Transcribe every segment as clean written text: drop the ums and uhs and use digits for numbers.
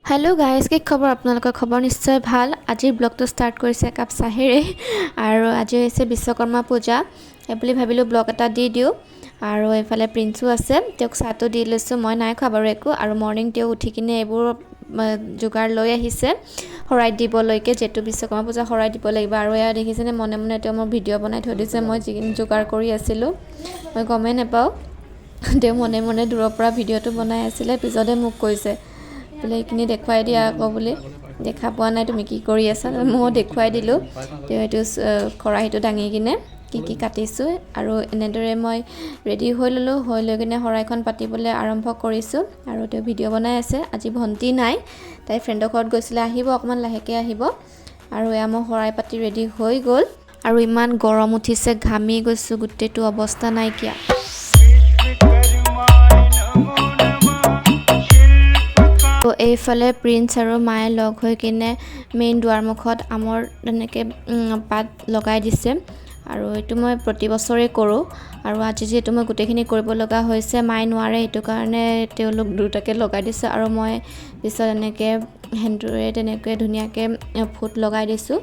Hello guys কি খবৰ আপোনালোকৰ খবৰ নিশ্চয় ভাল আজিৰ ব্লগটো ষ্টাৰ্ট কৰিছে একাপ চাহেৰে আৰু আজি হৈছে বিশ্বকৰ্মা পূজা এপলি ভাবিলো ব্লগ এটা দি দিও আৰু এফালে প্ৰিন্সও আছে তেওঁক চাহটো দি লৈছো মই নাই খোৱা বাৰু একো আৰু মৰ্নিং তেওঁ উঠি কিনে এইবোৰ যোগাৰ লৈ আহিছে হৰাই দিবলৈকে যেটো বিশ্বকৰ্মা পূজা হৰাই দিব লাগিব আৰু এয়া দেখিছেনে মনে মনে তেওঁ মোৰ ভিডিও বনাই থৈ দিছে মই যিখিনি যোগাৰ কৰি আছিলো মই গমে নাপাও তেওঁ মনে মনে দূৰৰ পৰা ভিডিওটো বনাই আছিল পিছতে মোক কৈছে বলে কিনি দেখুৱাই দিয়া আকৌ বুলি দেখা পোৱা নাই তুমি কি কৰি আছা মই দেখুৱাই দিলো তেওঁ এটো খৰাহিটো দাঙি কিনে কি কাটিছো আৰু এনেদৰে মই ৰেডি হৈ ললো হৈ লৈ কিনে হৰাইখন পাতিবলৈ আৰম্ভ কৰিছো আৰু তেওঁ ভিডিও বনাই আছে আজি ভন্টি নাই তাই ফ্ৰেণ্ডৰ ঘৰত গৈছিলে আহিব অকমান লাহেকে আহিব আৰু এয়া মই হৰাই পাতি ৰেডি হৈ গল আৰু ইমান গৰম উঠিছে ঘামি গৈছো গুটেটো অৱস্থা নাই কিয়া তো এইফালে প্ৰিন্স আৰু মায়ে লগ হৈ কিনে মেইন দুৱাৰমুখত আমৰ এনেকৈ পাত লগাই দিছে আৰু এইটো মই প্ৰতি বছৰে কৰোঁ আৰু আজি যেটো মই গোটেইখিনি কৰিব লগা হৈছে মায়ে নোৱাৰে এইটো কাৰণে তেওঁলোক দুটাকে লগাই দিছে আৰু মই পিছত এনেকৈ হেণ্ডৰে তেনেকৈ ধুনীয়াকৈ ফুট লগাই দিছোঁ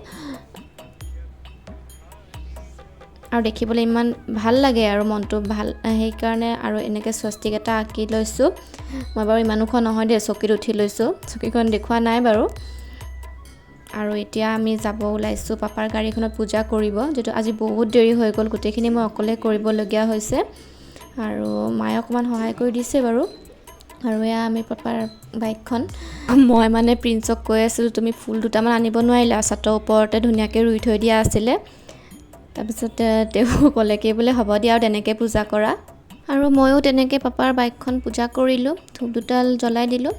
আৰু দেখিবলৈ ইমান ভাল লাগে আৰু মনটো ভাল সেই কাৰণে আৰু এনেকৈ স্বস্তিক এটা আঁকি লৈছো মই বাৰু ইমানখন নহয় দে চকীত উঠি লৈছো চকীখন দেখুৱা নাই বাৰু আৰু এতিয়া আমি যাব ওলাইছো পাপাৰ গাড়ীখনত পূজা কৰিব যেটো আজি বহুত দেৰি হৈ গল গোটেইখিনি মই অকলে কৰিব লগিয়া হৈছে আৰু মায়ে অকমান সহায় কৰি দিছে বাৰু আৰু এয়া আমি পাপাৰ বাইকখন মই মানে প্ৰিন্সক কৈ আছিল তুমি ফুল দুটামান আনিব নোৱাৰিলা ছাতৰ ওপৰতে ধুনীয়াকৈ ৰুই থৈ দিয়া আছিল তাৰপিছত তেওঁ ক'লে কি বোলে হ'ব দিয়া আৰু তেনেকৈ পূজা কৰা আৰু ময়ো তেনেকৈ পাপাৰ বাইকখন পূজা কৰিলোঁ ধূপ দুটাল জ্বলাই দিলোঁ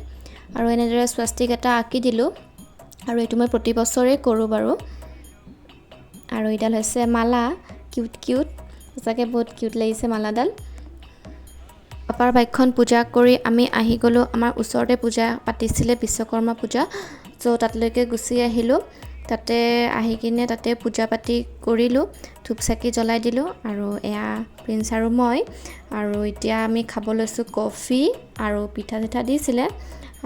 আৰু এনেদৰে স্বস্তিক এটা আঁকি দিলোঁ আৰু এইটো মই প্ৰতি বছৰে কৰোঁ বাৰু আৰু এডাল হৈছে মালা কিউট সঁচাকৈ বহুত কিউট লাগিছে মালাডাল পাপাৰ বাইকখন পূজা কৰি আমি আহি গ'লোঁ আমাৰ ওচৰতে পূজা পাতিছিলে বিশ্বকৰ্মা পূজা চ' তাতলৈকে গুচি আহিলোঁ তাতে আহি কিনে তাতে পূজা পাতি কৰিলোঁ ধূপ চাকি জ্বলাই দিলোঁ আৰু এয়া প্ৰিন্স আৰু মই আৰু এতিয়া আমি খাব লৈছোঁ কফি আৰু পিঠা চিঠা দিছিলে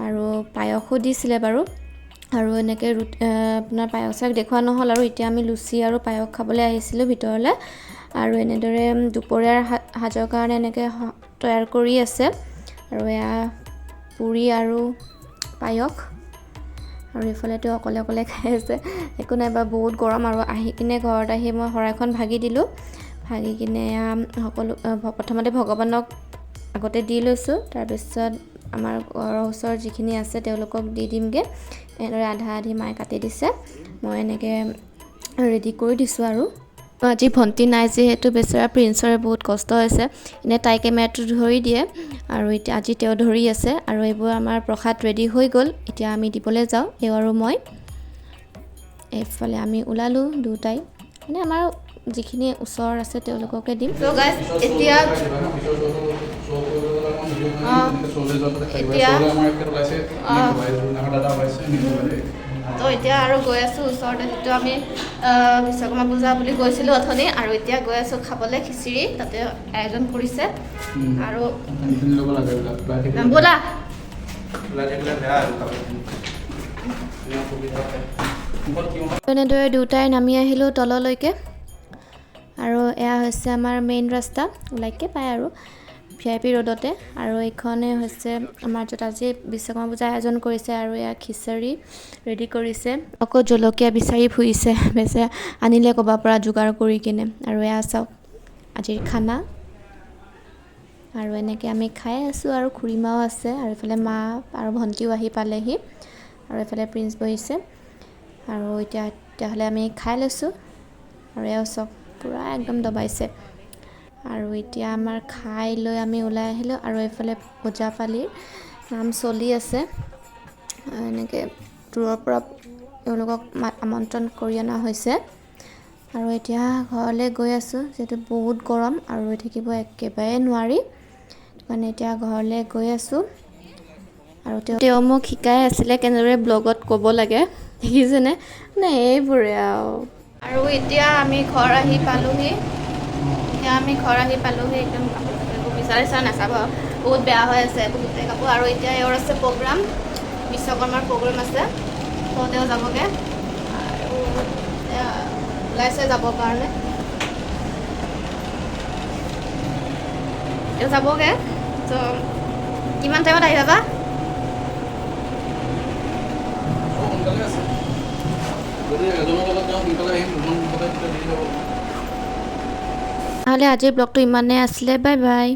আৰু পায়সো দিছিলে বাৰু আৰু এনেকৈ আপোনাৰ পায়সক দেখুৱা নহ'ল আৰু এতিয়া আমি লুচি আৰু পায়স খাবলৈ আহিছিলোঁ ভিতৰলৈ আৰু এনেদৰে দুপৰীয়াৰ সাজৰ কাৰণে এনেকৈ তৈয়াৰ কৰি আছে আৰু এয়া পুৰি আৰু পায়স আৰু ইফালেতো অকলে খাই আছে একো নাই বা বহুত গৰম আৰু আহি কিনে ঘৰত আহি মই হৰাইখন ভাগি দিলোঁ ভাগি কিনে সকলো প্ৰথমতে ভগৱানক আগতে দি লৈছোঁ তাৰপিছত আমাৰ ঘৰৰ ওচৰৰ যিখিনি আছে তেওঁলোকক দি দিমগৈ এনেদৰে আধা আধি মায়ে কাটি দিছে মই এনেকৈ ৰেডি কৰি দিছোঁ আৰু আজি ভন্টি নাই যিহেতু বেচেৰা প্ৰিন্সৰে বহুত কষ্ট হৈছে এনে তাই কেমেৰাটো ধৰি দিয়ে আৰু এতিয়া আজি তেওঁ ধৰি আছে আৰু এইবোৰ আমাৰ প্ৰসাদ ৰেডি হৈ গ'ল এতিয়া আমি দিবলৈ যাওঁ এওঁ আৰু মই এইফালে আমি ওলালোঁ দুটাই মানে আমাৰ যিখিনি ওচৰ আছে তেওঁলোককে দিম চ' গাইজ এতিয়া তো এতিয়া আৰু গৈ আছোঁ ওচৰতে যিটো আমি বিশ্বকৰ্মা পূজা বুলি গৈছিলোঁ অথনি আৰু এতিয়া গৈ আছোঁ খাবলৈ খিচিৰি তাতে আয়োজন কৰিছে আৰু ব'লা এনেদৰে দুটাই নামি আহিলোঁ তললৈকে আৰু এয়া হৈছে আমাৰ মেইন ৰাস্তা ওলাইকে পায় আৰু VIP ৰোডতে আৰু এইখনে হৈছে আমাৰ য'ত আজি বিশ্বকৰ্মা পূজা আয়োজন কৰিছে আৰু এয়া খিচাৰি ৰেডি কৰিছে আকৌ জলকীয়া বিচাৰি ফুৰিছে বেচে আনিলে ক'বা পৰা যোগাৰ কৰি কিনে আৰু এয়া চাওক আজিৰ খানা আৰু এনেকৈ আমি খাই আছোঁ আৰু খুৰীমাও আছে আৰু এইফালে মা আৰু ভণ্টিও আহি পালেহি আৰু এইফালে প্ৰিন্স বহিছে আৰু তেতিয়াহ'লে আমি খাই লৈছোঁ আৰু এয়া চাওক পূৰা একদম দবাইছে আৰু এতিয়া আমাৰ খাই লৈ আমি ওলাই আহিলোঁ আৰু এইফালে ওজাপালিৰ নাম চলি আছে এনেকৈ দূৰৰ পৰা তেওঁলোকক আমন্ত্ৰণ কৰি অনা হৈছে আৰু এতিয়া ঘৰলৈ গৈ আছোঁ যিহেতু বহুত গৰম আৰু ৰৈ থাকিব একেবাৰে নোৱাৰি মানে এতিয়া ঘৰলৈ গৈ আছোঁ আৰু তেওঁ মোক শিকাই আছিলে কেনেদৰে ব্লগত ক'ব লাগে দেখিছেনে মানে এইবোৰে আৰু এতিয়া আমি ঘৰ আহি পালোহি একদম কাপোৰ বিচাৰিছা নাচাব বহুত বেয়া হৈ আছে গোটেই কাপোৰ আৰু এতিয়া এওঁৰ আছে প্ৰগ্ৰাম বিশ্বকৰ্মাৰ প্ৰগ্ৰেম আছে, তো তেওঁ যাবগৈ আৰু ওলাইছে যাবৰ কাৰণে। তেওঁ যাবগৈ, তো কিমান টাইমত আহি যাবা? নহ'লে আজিৰ ব্লগটো ইমানেই আছিলে, বাই বাই।